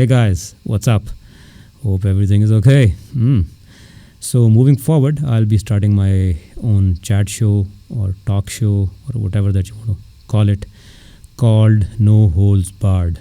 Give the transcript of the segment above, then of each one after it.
Hey guys, what's up? Hope everything is okay. So moving forward, I'll be starting my own chat show or talk show or whatever that you want to call it, called No Holds Barred.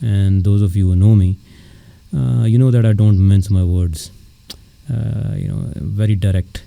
And those of you who know me, you know that I don't mince my words. Very direct.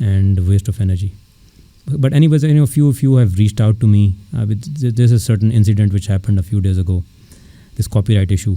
and waste of energy. But anyways, few have reached out to me. There's a certain incident which happened a few days ago, this copyright issue.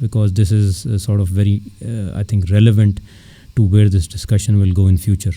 because this is sort of very I think relevant to where this discussion will go in future.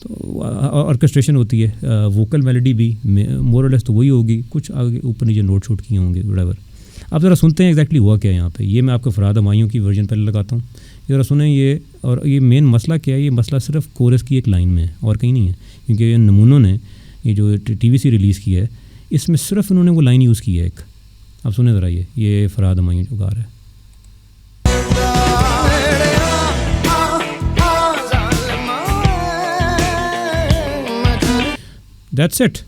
تو orchestration ہوتی ہے، vocal melody بھی مور اور لیس تو وہی ہوگی، کچھ آگے اوپر نیچے نوٹ شوٹ کیے ہوں گے ویور. آپ ذرا سنتے ہیں ایگزیکٹلی ہوا کیا یہاں پہ. یہ میں آپ کو فراد ہمایوں کی ورژن پہلے لگاتا ہوں، ذرا سنیں یہ. اور یہ مین مسئلہ کیا ہے؟ یہ مسئلہ صرف کورس کی ایک لائن میں ہے اور کہیں نہیں ہے، کیونکہ یہ نمونوں نے یہ جو ٹی وی سی ریلیز کی ہے اس میں صرف انہوں نے وہ لائن یوز کی ہے ایک. آپ سنیں ذرا یہ فراد ہمایوں جو گا رہا ہے. That's it.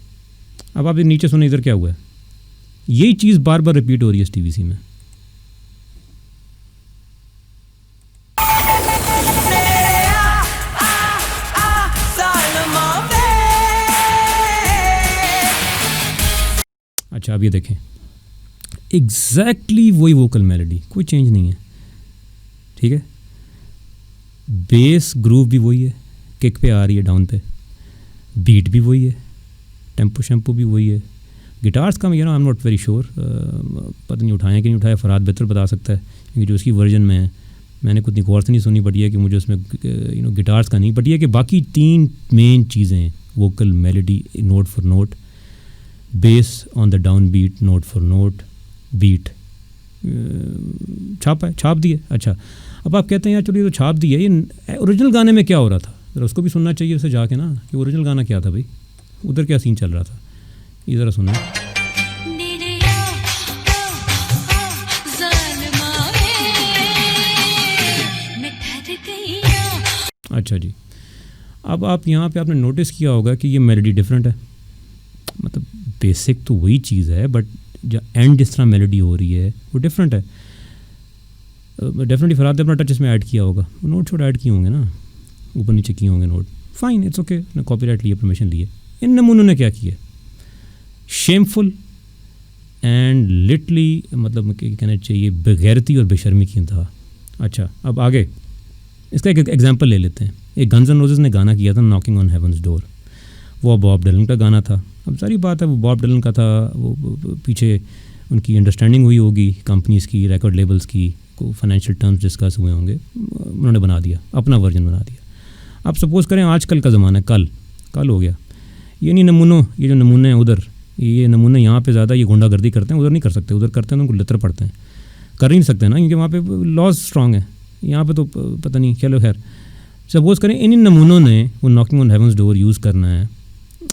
اب آپ نیچے سنیں ادھر کیا ہوا ہے. یہی چیز بار بار ریپیٹ ہو رہی ہے اس ٹی وی سی میں. اچھا اب یہ دیکھیں ایگزیکٹلی وہی ووکل میلڈی، کوئی چینج نہیں ہے. ٹھیک ہے، بیس گروو بھی وہی ہے، کک پہ آ رہی ہے ڈاؤن پہ، بیٹ بھی وہی ہے، ٹیمپو شیمپو بھی وہی ہے. گٹارس کا میں I am not very sure, پتہ نہیں اٹھائیں کہ نہیں اٹھایا، فراد بہتر بتا سکتا ہے کیونکہ جو اس کی ورژن میں نے کتنی غور سے نہیں سنی. بٹ یہ کہ مجھے اس میں گٹارس کا نہیں، بٹ یہ کہ باقی تین مین چیزیں vocal melody note for note, bass on the down beat note for note, beat چھاپ دی ہے. اچھا اب آپ کہتے ہیں یار چلو یہ تو چھاپ دی ہے، یہ اوریجنل گانے میں کیا ہو رہا تھا؟ ذرا اس کو بھی سننا چاہیے اسے جا کے نا، کہ اوریجنل گانا کیا تھا بھائی، ادھر کیا سین چل رہا تھا. یہ ذرا سنیں. اچھا جی، اب آپ یہاں پہ آپ نے نوٹس کیا ہوگا کہ یہ میلڈی ڈفرینٹ ہے. مطلب بیسک تو وہی چیز ہے بٹ جو اینڈ جس طرح میلڈی ہو رہی ہے وہ ڈفرینٹ ہے. ڈیفینیٹلی فراد نے اپنا ٹچ اس میں ایڈ کیا ہوگا، نوٹ چھوٹ ایڈ کیے ہوں گے نا، اوپر نیچے کیے ہوں گے نوٹ، فائن اٹس اوکے. نے کاپی رائٹ لیے، پرمیشن لیے. ان نمونوں نے کیا کیا؟ شیمفل اینڈ لٹلی، مطلب کہنا چاہیے بغیرتی اور بے شرمی کی انتہا. اچھا اب آگے اس کا ایک ایگزامپل لے لیتے ہیں. ایک گنز اینڈ روزز نے گانا کیا تھا ناکنگ آن ہیونز ڈور. وہ باب ڈیلن کا گانا تھا. اب ساری بات ہے وہ باب ڈیلن کا تھا، وہ پیچھے ان کی انڈرسٹینڈنگ ہوئی ہوگی کمپنیز کی، ریکارڈ لیبلز کی، کو فائنینشیل ٹرمز ڈسکس ہوئے ہوں گے، انہوں نے بنا دیا اپنا ورژن بنا دیا. اب سپوز کریں آج کل کا زمانہ ہے، کل ہو گیا، یہ نہیں نمونوں، یہ جو نمونے ہیں ادھر، یہ نمونے یہاں پہ زیادہ یہ گنڈا گردی کرتے ہیں، ادھر نہیں کر سکتے. ادھر کرتے ہیں تو ان کو لتر پڑتے ہیں، کر ہی نہیں سکتے نا کیونکہ وہاں پہ لاز اسٹرانگ ہیں. یہاں پہ تو پتہ نہیں. چلو خیر، سپوز کریں ان نمونوں نے وہ ناکنگ آن ہیونز ڈور یوز کرنا ہے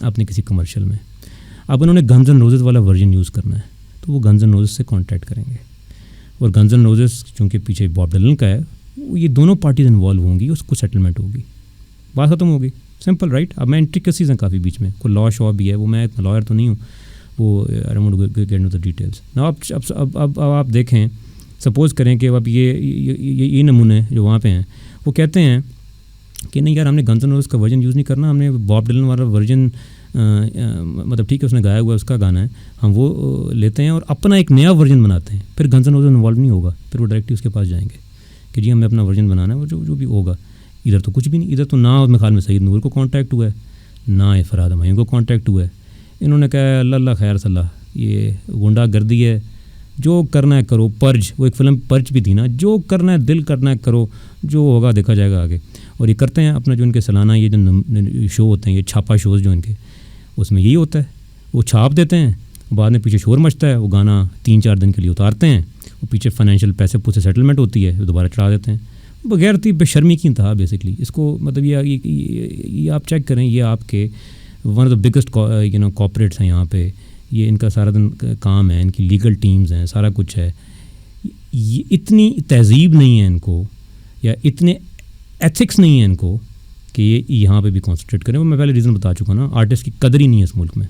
اپنے کسی کمرشل میں. اب انہوں نے گنز اینڈ روزز والا ورژن یوز کرنا ہے تو وہ گنز اینڈ روزز سے کانٹیکٹ کریں گے. اور گنز اینڈ روزز چونکہ پیچھے باب ڈیلن کا ہے، یہ دونوں پارٹیز انوالو ہوں گی، اس کو سیٹلمنٹ ہوگی، بات ختم ہوگی. Simple right. اب میں انٹریکسیز ہیں کافی بیچ میں، کوئی لا شا بھی ہے، وہ میں اتنا لائر تو نہیں ہوں، وہ گیٹ انٹو دی ڈیٹیلس. اب آپ دیکھیں، سپوز کریں کہ اب یہ نمونے جو وہاں پہ ہیں وہ کہتے ہیں کہ نہیں یار ہم نے گنز اینڈ روزز کا ورژن یوز نہیں کرنا، ہم نے باب ڈیلن والا ورژن مطلب ٹھیک ہے اس نے گایا ہوا ہے، اس کا گانا ہے، ہم وہ لیتے ہیں اور اپنا ایک نیا ورژن بناتے ہیں. پھر گنز اینڈ روزز انوالو نہیں ہوگا، پھر وہ ڈائریکٹلی اس کے پاس جائیں گے کہ جی ہمیں اپنا ورژن بنانا ہے، وہ جو بھی ہوگا. ادھر تو کچھ بھی نہیں، ادھر تو نہ میرے خیال میں سعید نور کو کانٹیکٹ ہوا ہے، نہ فراد ہمایوں کو کانٹیکٹ ہوا ہے. انہوں نے کہا اللہ خیر صلاح، یہ گنڈا گردی ہے، جو کرنا ہے کرو. پرج، وہ ایک فلم پرج بھی تھی نا، جو کرنا ہے دل کرنا ہے کرو، جو ہوگا دیکھا جائے گا آگے. اور یہ کرتے ہیں اپنا جو ان کے سالانہ یہ جو شو ہوتے ہیں، یہ چھاپا شوز جو ان کے، اس میں یہی ہوتا ہے، وہ چھاپ دیتے ہیں، بعد میں پیچھے شور مچتا ہے، وہ گانا 3-4 دن کے لیے اتارتے ہیں، وہ پیچھے فائنینشیل پیسے پوسے سیٹلمنٹ ہوتی ہے، وہ دوبارہ چڑھا دیتے ہیں. بغیرتی بے شرمی کی انتہا بیسکلی. اس کو مطلب یہ آپ چیک کریں، یہ آپ کے one of the biggest corporates ہیں یہاں پہ. یہ ان کا سارا دن کام ہے، ان کی لیگل ٹیمز ہیں، سارا کچھ ہے. یہ اتنی تہذیب نہیں ہے ان کو، یا اتنے ایتھکس نہیں ہیں ان کو کہ یہ یہاں پہ بھی کانسنٹریٹ کریں. وہ میں پہلے ریزن بتا چکا نا، آرٹسٹ کی قدر ہی نہیں ہے اس ملک میں.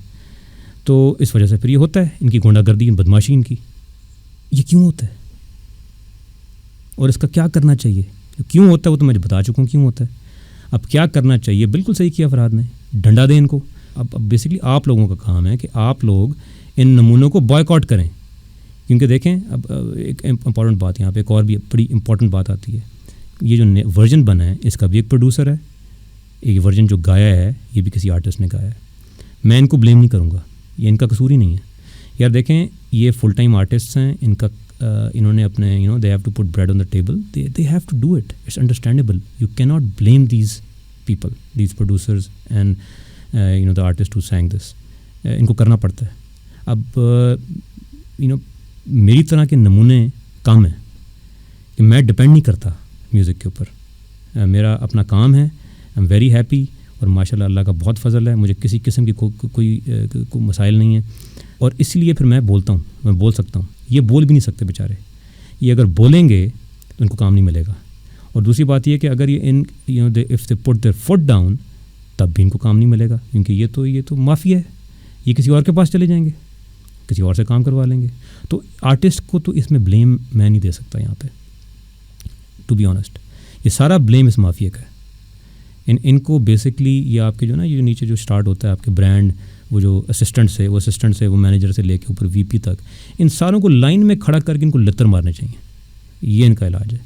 تو اس وجہ سے پھر یہ ہوتا ہے، ان کی گنڈا گردی، بدماشی ان کی. یہ کیوں ہوتا ہے اور اس کا کیا کرنا چاہیے؟ کیوں ہوتا ہے وہ تو میں بتا چکا ہوں کیوں ہوتا ہے. اب کیا کرنا چاہیے؟ بالکل صحیح کیا فراد نے، ڈنڈا دیں ان کو. اب بیسکلی آپ لوگوں کا کام ہے کہ آپ لوگ ان نمونوں کو بائیکاٹ کریں. کیونکہ دیکھیں اب ایک امپورٹنٹ بات یہاں پہ، ایک اور بھی بڑی امپورٹنٹ بات آتی ہے. یہ جو ورژن بنا ہے اس کا بھی ایک پروڈیوسر ہے، یہ ورژن جو گایا ہے یہ بھی کسی آرٹسٹ نے گایا ہے. میں ان کو بلیم نہیں کروں گا، یہ ان کا قصور ہی نہیں ہے. یار دیکھیں یہ فل ٹائم آرٹسٹس ہیں، ان کا انہوں نے اپنے they have to put bread on the table, they have to do it. It's understandable. You can not blame these people, these producers and the artist who sang this. ان کو کرنا پڑتا ہے. اب میری طرح کے نمونے کم ہیں کہ میں ڈپینڈ نہیں کرتا میوزک کے اوپر. میرا اپنا کام ہے, آئی ایم ویری ہیپی, اور ماشاء اللہ اللہ کا بہت فضل ہے, مجھے کسی قسم کی کوئی مسائل نہیں ہے. اور اس لیے پھر میں بولتا ہوں, میں بول سکتا ہوں. یہ بول بھی نہیں سکتے بیچارے, یہ اگر بولیں گے تو ان کو کام نہیں ملے گا. اور دوسری بات یہ کہ اگر یہ if they put their foot down تب بھی ان کو کام نہیں ملے گا, کیونکہ یہ تو مافیا ہے, یہ کسی اور کے پاس چلے جائیں گے, کسی اور سے کام کروا لیں گے. تو آرٹسٹ کو تو اس میں بلیم میں نہیں دے سکتا یہاں پہ, ٹو بی آنیسٹ. یہ سارا بلیم اس مافیا کا ہے. ان کو بیسکلی یہ آپ کے جو نا یہ نیچے جو اسٹارٹ ہوتا ہے آپ کے برانڈ, وہ جو اسسٹنٹ سے وہ مینیجر سے لے کے اوپر وی پی تک, ان ساروں کو لائن میں کھڑا کر کے ان کو لتر مارنے چاہیے. یہ ان کا علاج ہے,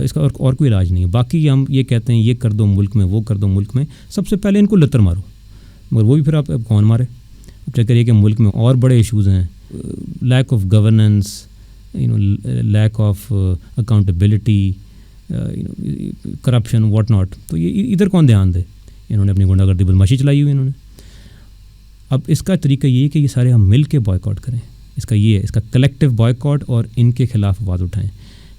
اس کا اور کوئی علاج نہیں ہے. باقی ہم یہ کہتے ہیں یہ کر دو ملک میں, وہ کر دو ملک میں, سب سے پہلے ان کو لتر مارو. مگر وہ بھی پھر آپ کون مارے. اب چیک کریے کہ ملک میں اور بڑے ایشوز ہیں, lack of governance, lack of accountability, corruption, what not. تو یہ ادھر کون دھیان دے. انہوں نے اپنی گنڈا گردی بدماشی چلائی ہوئی انہوں نے. اب اس کا طریقہ یہ ہے کہ یہ سارے ہم مل کے بائیکاٹ کریں. اس کا یہ ہے, اس کا کلیکٹیو بائیکاٹ, اور ان کے خلاف آواز اٹھائیں.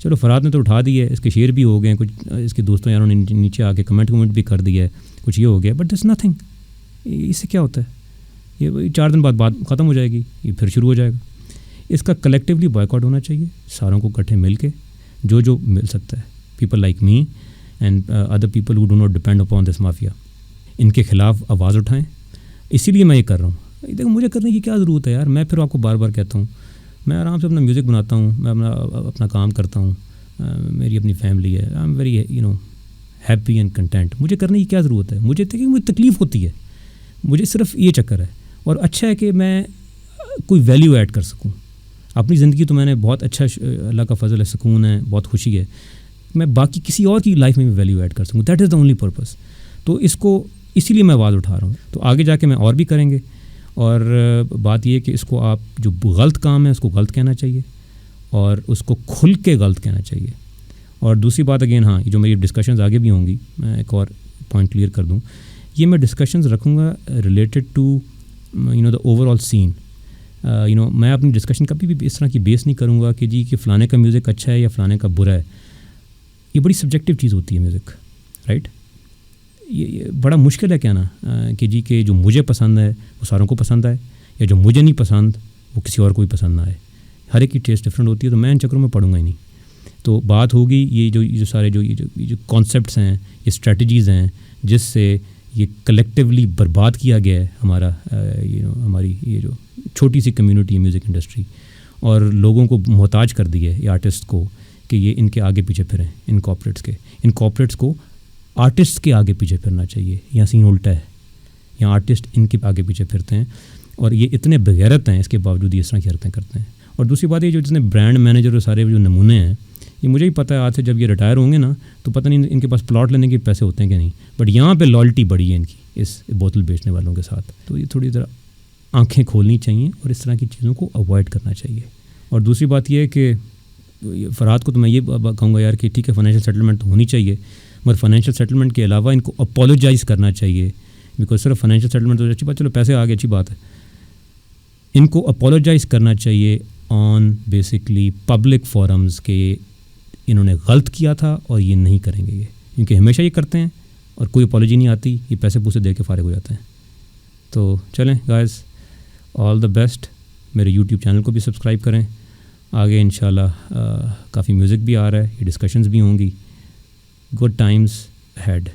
چلو فرات نے تو اٹھا دی ہے, اس کے شیئر بھی ہو گئے ہیں, کچھ اس کے دوستوں یاروں نے نیچے آ کے کمنٹ بھی کر دیا ہے, کچھ یہ ہو گیا, بٹ دس نتھنگ. اس سے کیا ہوتا ہے, یہ 4 دن بعد بات ختم ہو جائے گی, یہ پھر شروع ہو جائے گا. اس کا کلیکٹیولی بائیکاٹ ہونا چاہیے, ساروں کو اکٹھے مل کے, جو مل سکتا ہے. People like me and other people who do not depend upon this mafia, ان کے خلاف آواز اٹھائیں. اسی لیے میں یہ کر رہا ہوں. دیکھو مجھے کرنے کی کیا ضرورت ہے یار. میں پھر آپ کو بار بار کہتا ہوں, میں آرام سے اپنا میوزک بناتا ہوں, میں اپنا کام کرتا ہوں, میری اپنی فیملی ہے, I am very happy and content. مجھے کرنے کی کیا ضرورت ہے. مجھے تکلیف ہوتی ہے, مجھے صرف یہ چکر ہے. اور اچھا ہے کہ میں کوئی ویلیو ایڈ کر سکوں. اپنی زندگی تو میں نے بہت اچھا, اللہ کا فضل ہے, سکون ہے, بہت خوشی ہے. میں باقی کسی اور کی لائف میں بھی ویلیو ایڈ کر سکوں. That is the only purpose. تو اسی لیے میں آواز اٹھا رہا ہوں. تو آگے جا کے میں اور بھی کریں گے. اور بات یہ ہے کہ اس کو آپ جو غلط کام ہے اس کو غلط کہنا چاہیے, اور اس کو کھل کے غلط کہنا چاہیے. اور دوسری بات اگین, ہاں, یہ جو میری ڈسکشنز آگے بھی ہوں گی, میں ایک اور پوائنٹ کلیئر کر دوں, یہ میں ڈسکشنز رکھوں گا related to the overall scene. میں اپنی ڈسکشن کبھی بھی اس طرح کی بیس نہیں کروں گا کہ جی کہ فلانے کا میوزک اچھا ہے یا فلانے کا برا ہے. یہ بڑی سبجیکٹیو چیز ہوتی ہے میوزک, رائٹ. یہ بڑا مشکل ہے کہنا کہ جی کہ جو مجھے پسند ہے وہ ساروں کو پسند آئے, یا جو مجھے نہیں پسند وہ کسی اور کو بھی پسند نہ آئے. ہر ایک کی ٹیسٹ ڈفرینٹ ہوتی ہے. تو میں ان چکروں میں پڑھوں گا ہی نہیں. تو بات ہوگی یہ جو سارے جو کانسیپٹس ہیں, یہ اسٹریٹجیز ہیں جس سے یہ کلیکٹیولی برباد کیا گیا ہے ہمارا ہماری یہ جو چھوٹی سی کمیونٹی ہے میوزک انڈسٹری, اور لوگوں کو محتاج کر دی ہے یہ آرٹسٹ کو کہ یہ ان کے آگے پیچھے پھریں. ان کارپوریٹس کو آرٹسٹ کے آگے پیچھے پھرنا چاہیے. یہاں سین الٹا ہے, یہاں آرٹسٹ ان کے آگے پیچھے پھرتے ہیں, اور یہ اتنے بغیرت ہیں اس کے باوجود یہ اس طرح کی حرکتیں کرتے ہیں. اور دوسری بات یہ جو جتنے برانڈ مینیجر اور سارے جو نمونے ہیں, یہ مجھے ہی پتہ ہے آج سے جب یہ ریٹائر ہوں گے نا تو پتہ نہیں ان کے پاس پلاٹ لینے کے پیسے ہوتے ہیں کہ نہیں, بٹ یہاں پہ لائلٹی بڑی ہے ان کی اس بوتل بیچنے والوں کے ساتھ. تو یہ تھوڑی ذرا آنکھیں کھولنی چاہیے اور اس طرح کی چیزوں کو اوائڈ کرنا چاہیے. اور دوسری بات یہ ہے کہ فرات کو تو میں یہ کہوں گا یار کہ ٹھیک ہے فائنینشیل سیٹلمنٹ تو ہونی چاہیے, مگر فائنینشیل سیٹلمنٹ کے علاوہ ان کو اپولوجائز کرنا چاہیے. بیکاز صرف فائنینشیل سیٹلمنٹ تو اچھی بات, چلو پیسے آ گئے اچھی بات ہے, ان کو اپولوجائز کرنا چاہیے آن بیسکلی پبلک فورمز کہ انہوں نے غلط کیا تھا اور یہ نہیں کریں گے یہ, کیونکہ ہمیشہ یہ کرتے ہیں اور کوئی اپولوجی نہیں آتی, یہ پیسے پوسے دے کے فارغ ہو جاتے ہیں. تو چلیں گائز, آل دا بیسٹ. میرے یوٹیوب چینل کو بھی سبسکرائب کریں. آگے انشاءاللہ کافی میوزک بھی آ رہا ہے, یہ ڈسکشنز بھی ہوں گی. Good times head.